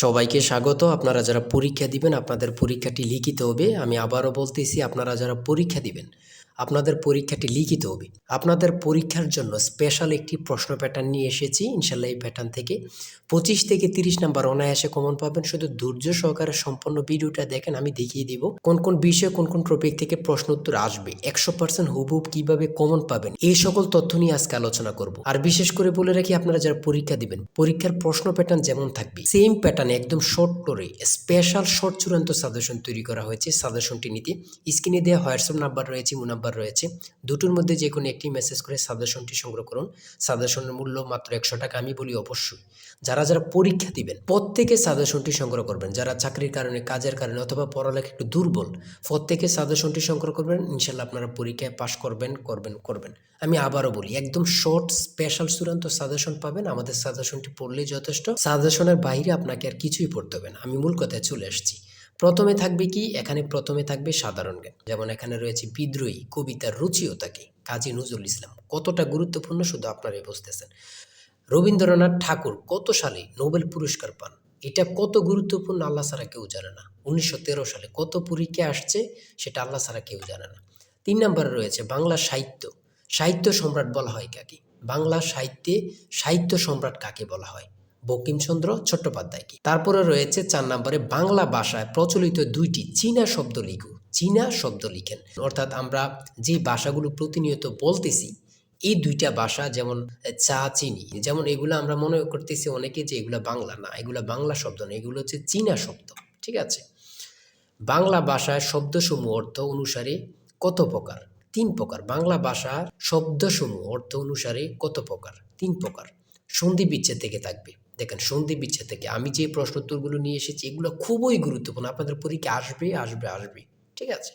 সবাইকে স্বাগত। আপনারা যারা পরীক্ষা দিবেন আপনাদের পরীক্ষাটি লিখিত হবে। আমি আবারও বলতেছি, আপনারা যারা পরীক্ষা দিবেন আপনাদের পরীক্ষাটি লিখিত হবে। আপনাদের পরীক্ষার জন্য স্পেশাল একটি প্রশ্ন প্যাটার্ন নিয়ে এসেছি। ইনশাল্লাহ এই প্যাটার্ন থেকে 25 থেকে 30 নাম্বার অনায়াসে কমন পাবেন। শুধু ধৈর্য সহকারে সম্পূর্ণ ভিডিওটা দেখেন, আমি দেখিয়ে দিব কোন কোন বিষয়ে কোন কোন টপিক থেকে প্রশ্ন উত্তর আসবে, 100% হুবহুব কিভাবে কমন পাবেন, এই সকল তথ্য নিয়ে আজকে আলোচনা করব। আর বিশেষ করে বলে রাখি, আপনারা যারা পরীক্ষা দিবেন পরীক্ষার প্রশ্ন প্যাটার্ন যেমন থাকবে সেম প্যাটার্নে একদম শর্ট করে স্পেশাল শর্ট চূড়ান্ত সাজেশন তৈরি করা হয়েছে। সাজেশনটি নিতে স্ক্রিনে দেওয়া হোয়াটসঅ্যাপ নাম্বার রয়েছে, ইমো নাম্বার রয়েছে, দুটোর মধ্যে যে কোনো একটি মেসেজ করে সাজেশনটি সংগ্রহ করুন। সাজেশনের মূল্য মাত্র 100 টাকা। আমি বলি অবশ্যই যারা যারা পরীক্ষা দিবেন প্রত্যেকে সাজেশনটি সংগ্রহ করবেন। যারা চাকরির কারণে, কাজের কারণে অথবা পড়ালেখা একটু দুর্বল, প্রত্যেকে সাজেশনটি সংগ্রহ করবেন। ইনশাল্লাহ আপনারা পরীক্ষায় পাশ করবেন। আমি আবারও বলি, একদম শর্ট স্পেশাল চূড়ান্ত সাজেশন পাবেন। আমাদের সাজেশনটি পড়লেই যথেষ্ট। সাজেশনের বাইরে আপনাকে আর কিছুই পড়তে হবে না। আমি মূল কথায় চলে আসছি। প্রথমে থাকবে কি, এখানে প্রথমে থাকবে সাধারণ জ্ঞান। যেমন এখানে রয়েছে বিদ্রোহী কবিতার রুচিও থাকে, কাজী নজরুল ইসলাম। কতটা গুরুত্বপূর্ণ শুধু আপনারাই বুঝতেছেন। রবীন্দ্রনাথ ঠাকুর কত সালে নোবেল পুরস্কার পান, এটা কত গুরুত্বপূর্ণ আল্লাহ ছাড়া কেউ জানে না। 1913 সালে কত পরীক্ষা আসছে সেটা আল্লাহ ছাড়া কেউ জানে না। 3 নম্বরে রয়েছে বাংলা সাহিত্য। সাহিত্য সম্রাট বলা হয় কাকে? বাংলা সাহিত্যে সাহিত্য সম্রাট কাকে বলা হয়? বঙ্কিমচন্দ্র চট্টোপাধ্যায়কে। তারপরে রয়েছে 4 নম্বরে বাংলা ভাষায় প্রচলিত 2টি চীনা শব্দ লিখুন। চীনা শব্দ লিখেন, অর্থাৎ আমরা যে ভাষাগুলো প্রতিনিয়ত বলতেছি এই 2টা ভাষা, যেমন চা, চিনি, যেমন এগুলো আমরা মনে করতেছি অনেকে যে এগুলো বাংলা না, এগুলো বাংলা শব্দ না, এগুলো হচ্ছে চীনা শব্দ। ঠিক আছে। বাংলা ভাষায় শব্দসমূহ অর্থ অনুসারে কত প্রকার? 3 প্রকার। বাংলা ভাষার শব্দসমূহ অর্থ অনুসারে কত প্রকার? 3 প্রকার। সন্ধি বিচ্ছেদ থেকে থাকবে। দেখেন, সন্ধি বিচ্ছেদ থেকে আমি যে প্রশ্ন উত্তরগুলো নিয়ে এসেছি এগুলো খুবই গুরুত্বপূর্ণ, আপনাদের পরীক্ষা আসবে। ঠিক আছে।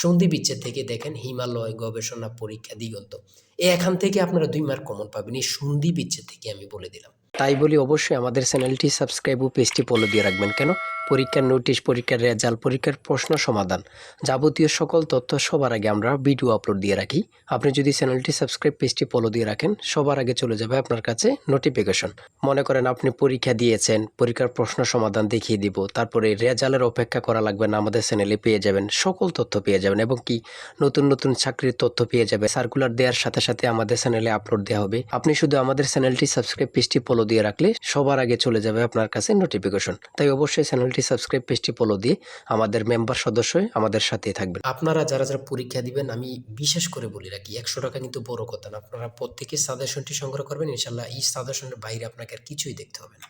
সন্ধি বিচ্ছেদ থেকে দেখেন হিমালয়, গবেষণা, পরীক্ষা, দিগন্ত, এখান থেকে আপনারা 2 মার্ক কমন পাবেন। এই সন্ধি বিচ্ছেদ থেকে আমি বলে দিলাম। তাই বলি অবশ্যই আমাদের চ্যানেলটি সাবস্ক্রাইব ও পেজটি ফলো দিয়ে রাখবেন। কেন? পরীক্ষার নোটিশ, পরীক্ষার রেজাল্ট, পরীক্ষার প্রশ্ন সমাধান, যাবতীয় সকল তথ্য সবার আগে আমরা ভিডিও আপলোড দিয়ে রাখি। আপনি যদি চ্যানেলটি সাবস্ক্রাইব, পেজটি ফলো দিয়ে রাখেন, সবার আগে চলে যাবে আপনার কাছে নোটিফিকেশন। মনে করেন আপনি পরীক্ষা দিয়েছেন, পরীক্ষার প্রশ্ন সমাধান দেখিয়ে দিব, তারপরে রেজাল্টের অপেক্ষা করা লাগবে না, আমাদের চ্যানেলে পেয়ে যাবেন, সকল তথ্য পেয়ে যাবেন, এবং কি নতুন নতুন চাকরির তথ্য পেয়ে যাবে। সার্কুলার দেওয়ার সাথে সাথে আমাদের চ্যানেলে আপলোড দেওয়া হবে। আপনি শুধু আমাদের চ্যানেলটি সাবস্ক্রাইব, পেজটি ফলো দিয়ে রাখলে সবার আগে চলে যাবে আপনার কাছে নোটিফিকেশন। তাই অবশ্যই চ্যানেলটি সাবস্ক্রাইব, পেজটি ফলো দিয়ে আমাদের মেম্বার সদস্য হয়ে আমাদের সাথেই থাকবেন। আপনারা যারা যারা পরীক্ষা দিবেন, আমি বিশেষ করে বলি রাখি, 100 টাকা কিন্তু বড় কথা না। আপনারা প্রত্যেকে সাজেশনটি সংগ্রহ করবেন। ইনশাল্লাহ এই সাজেশনের বাইরে আপনাকে আর কিছুই দেখতে হবে না।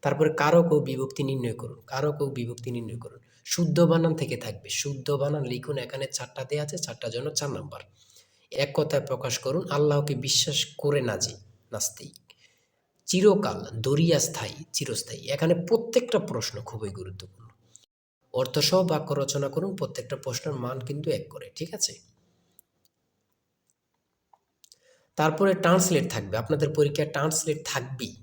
তারপরে কারক ও বিভক্তি নির্ণয় করুন। কারক ও বিভক্তি নির্ণয় করুন। শুদ্ধ বানান থেকে থাকবে। শুদ্ধ বানান লিখুন। এখানে 4টা দেওয়া আছে, 4টার জন্য 4 নাম্বার। এক কথায় প্রকাশ করুন, আল্লাহকে বিশ্বাস করে না যে নাস্তিক। চিরকাল, দরিয়া স্থায়ী, চিরস্থায়ী। এখানে প্রত্যেকটা প্রশ্ন খুবই গুরুত্বপূর্ণ। অর্থসহ বাক্য রচনা করুন। প্রত্যেকটা প্রশ্নের মান কিন্তু 1 করে। ঠিক আছে। তারপরে ট্রান্সলেট থাকবে। আপনাদের পরীক্ষায় ট্রান্সলেট থাকবেই,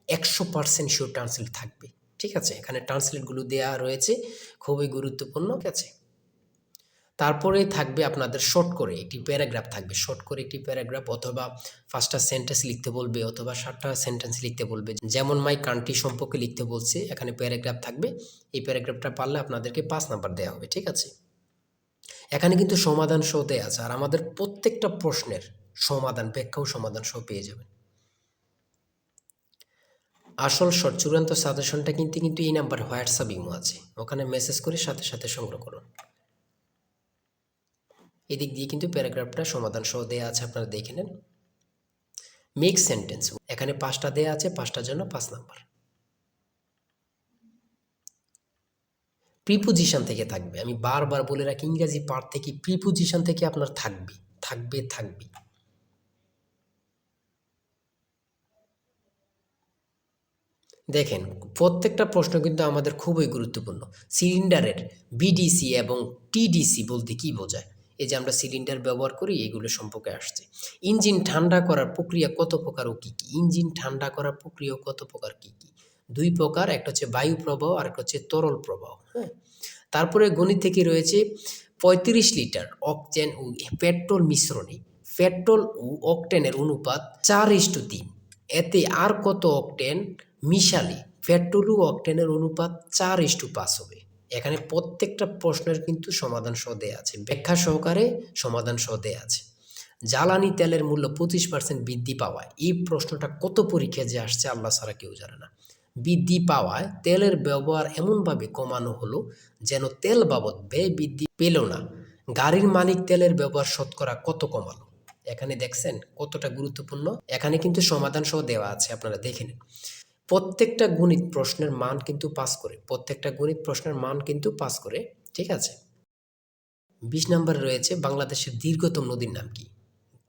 100% শিওর ট্রান্সলেট থাকবে। ঠিক আছে। এখানে ট্রান্সলেটগুলো দেওয়া রয়েছে, খুবই গুরুত্বপূর্ণ। ঠিক আছে। তারপরে থাকবে আপনাদের শর্ট করে একটি প্যারাগ্রাফ থাকবে। শর্ট করে একটি প্যারাগ্রাফ, অথবা 5টা সেন্টেন্স লিখতে বলবে, অথবা 7টা সেন্টেন্স লিখতে বলবে। যেমন মাই কান্ট্রি সম্পর্কে লিখতে বলছে, এখানে প্যারাগ্রাফ থাকবে। এই প্যারাগ্রাফটা পারলে আপনাদেরকে 5 নাম্বার দেওয়া হবে। ঠিক আছে। এখানে কিন্তু সমাধান সহ দেওয়া আছে, আর আমাদের প্রত্যেকটা প্রশ্নের সমাধান, ব্যাখ্যা ও সমাধান সহ পেয়ে যাবেন। আসল শর্ট চূড়ান্ত সাজেশনটা কিন্তু এই নাম্বার হোয়াটসঅ্যাপ ইমো আছে, ওখানে মেসেজ করে সাথে সাথে সংগ্রহ করুন। এদিক দিয়ে কিন্তু প্যারাগ্রাফটা সমাধান সহ দেওয়া আছে, আপনারা দেখে নেন। মেক সেন্টেন্স, এখানে 5টা দেওয়া আছে, 5টার জন্য 5 নাম্বার। প্রিপোজিশন থেকে থাকবে। আমি বারবার বলে রাখি, ইংরেজি পার্ট থেকে প্রিপোজিশন থেকে আপনার থাকবে। দেখেন, প্রত্যেকটা প্রশ্ন কিন্তু আমাদের খুবই গুরুত্বপূর্ণ। সিলিন্ডারের বিডিসি এবং টিডিসি বলতে কি বোঝায়? এই যে আমরা সিলিন্ডার ব্যবহার করি, এগুলো সম্পর্কে আসছে। ইঞ্জিন ঠান্ডা করার প্রক্রিয়া কত প্রকার ও কী কী? ইঞ্জিন ঠান্ডা করার প্রক্রিয়া কত প্রকার, কী কী? 2 প্রকার, একটা হচ্ছে বায়ু প্রবাহ আর একটা হচ্ছে তরল প্রবাহ। হ্যাঁ। তারপরে গণিত থেকে রয়েছে 35 লিটার অকটেন ও পেট্রোল মিশ্রণে পেট্রোল ও অকটেনের অনুপাত 4:3। এতে আর কত অকটেন মিশালে পেট্রোল ও অকটেনের অনুপাত 4:5 হবে। এখানে প্রত্যেকটা প্রশ্নের কিন্তু সমাধান সহ দেয়া আছে, ব্যাখ্যা সহকারে সমাধান সহ দেয়া আছে। জ্বালানি তেলের মূল্য 25% বৃদ্ধি পাওয়ায়, এই প্রশ্নটা কত পরীক্ষায় যে আসছে আল্লাহ ছাড়া কেউ জানে না। বৃদ্ধি পাওয়ায় তেলের ব্যবহার এমনভাবে কমানো হলো যেন তেল বাবদ ব্যয় বৃদ্ধি পেল না। গাড়ির মালিক তেলের ব্যবহার শতকরা কত কমালো? এখানে দেখছেন কতটা গুরুত্বপূর্ণ। এখানে কিন্তু সমাধান সহ দেওয়া আছে, আপনারা দেখে নিন। প্রত্যেকটা গণিত প্রশ্নের মান কিন্তু পাস করে, প্রত্যেকটা গণিত প্রশ্নের মান কিন্তু পাস করে, ঠিক আছে। 20 নম্বরে রয়েছে বাংলাদেশের দীর্ঘতম নদীর নাম কি?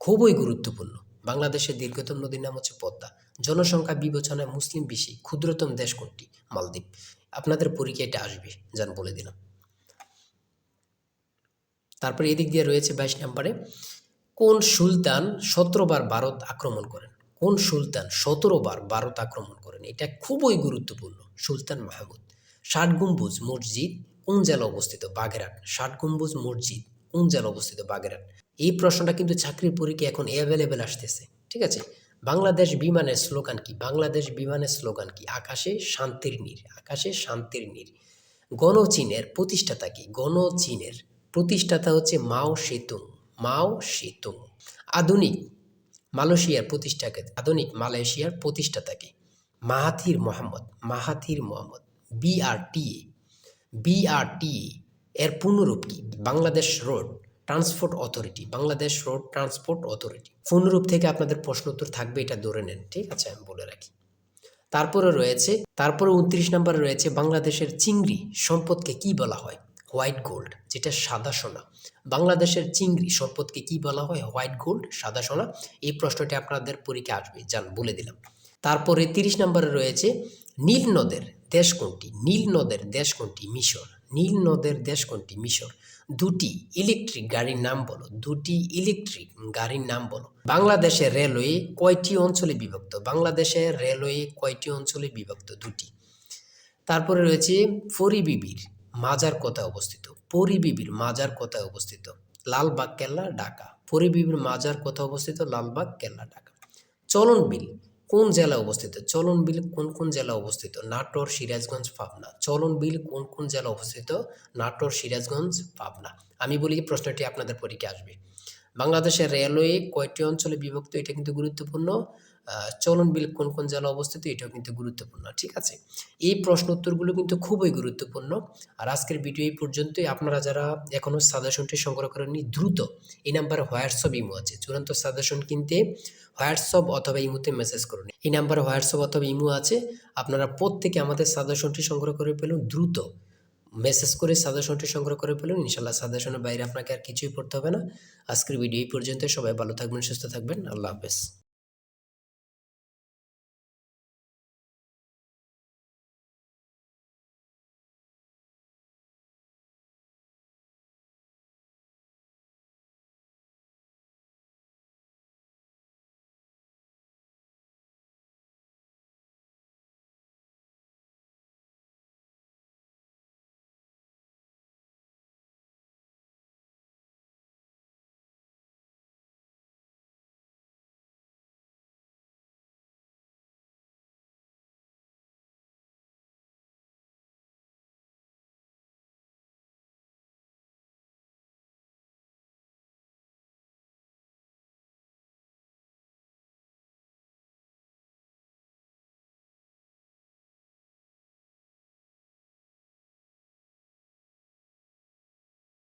খুবই গুরুত্বপূর্ণ। বাংলাদেশের দীর্ঘতম নদীর নাম হচ্ছে পদ্মা। জনসংখ্যা বিবেচনায় মুসলিম বেশি, ক্ষুদ্রতম দেশ কোনটি? মালদ্বীপ। আপনাদের পরীক্ষায় এটা আসবে, যান বলে দিলাম। তারপরে এদিক দিয়ে রয়েছে 22 নম্বরে, কোন সুলতান 17 বার ভারত আক্রমণ করেন? কোন সুলতান 17 বার ভারত আক্রমণ করেন? এটা খুবই গুরুত্বপূর্ণ। সুলতান মাহমুদ। 60 গম্বুজ মসজিদ কোন জেলা অবস্থিত? বাগেরহাট। 60 গম্বুজ মসজিদ কোন জেলা অবস্থিত? বাগেরহাট। এই প্রশ্নটা কিন্তু চাকরির পরীক্ষা এখন অ্যাভেলেবেল আসতেছে, ঠিক আছে। বাংলাদেশ বিমানের স্লোগান কি? বাংলাদেশ বিমানের স্লোগান কি? আকাশে শান্তির নীড়, আকাশে শান্তির নীড়। গণচীনের প্রতিষ্ঠাতা কি? গণচীনের প্রতিষ্ঠাতা হচ্ছে মাও সেতুং, মাও সেতুং। আধুনিক মালয়েশিয়ার প্রতিষ্ঠাতা, আধুনিক মালয়েশিয়ার প্রতিষ্ঠাতা কি? Mahathir Mohamad, Mahathir Mohamad. BRTA, BRTA এর পূর্ণরূপ কি? Bangladesh road transport authority, Bangladesh road transport authority. পূর্ণরূপ থেকে আপনাদের প্রশ্ন উত্তর থাকবে, এটা ধরে নেন, ঠিক আছে, আমি বলে রাখি। তারপরে 29 নম্বরে রয়েছে বাংলাদেশের চিংড়ি সম্পদকে কি বলা হয়? হোয়াইট গোল্ড, যেটা সাদা সোনা। বাংলাদেশের চিংড়ি সম্পদকে কি বলা হয়? হোয়াইট গোল্ড, সাদা সোনা। এই প্রশ্নটি আপনাদের পরীক্ষা আসবে, যান বলে দিলাম। তারপরে 30 নম্বরে রয়েছে নীল নদের দেশ কোনটি? নীল নদের দেশ কোনটি? মিশর। নীল নদের দেশ কোনটি? মিশর। দুটি ইলেকট্রিক গাড়ির নাম বলো, দুটি ইলেকট্রিক গাড়ির নাম বলো। বাংলাদেশের রেলওয়ে কয়টি অঞ্চলে বিভক্ত? বাংলাদেশের রেলওয়ে কয়টি অঞ্চলে বিভক্ত? দুটি। তারপরে রয়েছে পরিবিবির মাজার কোথায় অবস্থিত? পরিবিবির মাজার কোথায় অবস্থিত? লালবাগ কেল্লা, ঢাকা। পরিবিবির মাজার কোথায় অবস্থিত? লালবাগ কেল্লা, ঢাকা। চলন বিল কোন জেলা অবস্থিত? চলন বিল কোন কোন জেলা অবস্থিত? নাটোর, সিরাজগঞ্জ, পাবনা। চলন বিল কোন কোন জেলা অবস্থিত? নাটোর, সিরাজগঞ্জ, পাবনা। আমি বলি প্রশ্নটি আপনাদের পরীক্ষা আসবে। বাংলাদেশের রেলওয়ে কয়টি অঞ্চলে বিভক্ত? এটা কিন্তু গুরুত্বপূর্ণ। চলন বিল কোন কোন জেলা অবস্থিত? এটাও কিন্তু গুরুত্বপূর্ণ, ঠিক আছে। এই প্রশ্ন উত্তরগুলো কিন্তু খুবই গুরুত্বপূর্ণ। আর আজকের ভিডিও এই পর্যন্তই। আপনারা যারা এখনও সাজেশনটি সংগ্রহ করেননি, দ্রুত এই নাম্বারে হোয়াটসঅ্যাপ ইমো আছে, চূড়ান্ত সাজেশন কিনতে হোয়াটসঅ্যাপ অথবা ইমোতে মেসেজ করুন। এই নাম্বারে হোয়াটসঅ্যাপ অথবা ইমো আছে, আপনারা প্রত্যেকে আমাদের সাজেশনটি সংগ্রহ করে ফেলুন। দ্রুত মেসেজ করে সাজেশনটি সংগ্রহ করে ফেলুন। ইনশাল্লাহ সাজেশনের বাইরে আপনাকে আর কিছুই পড়তে হবে না। আজকের ভিডিও এই পর্যন্ত। সবাই ভালো থাকবেন, সুস্থ থাকবেন। আল্লাহ হাফেজ।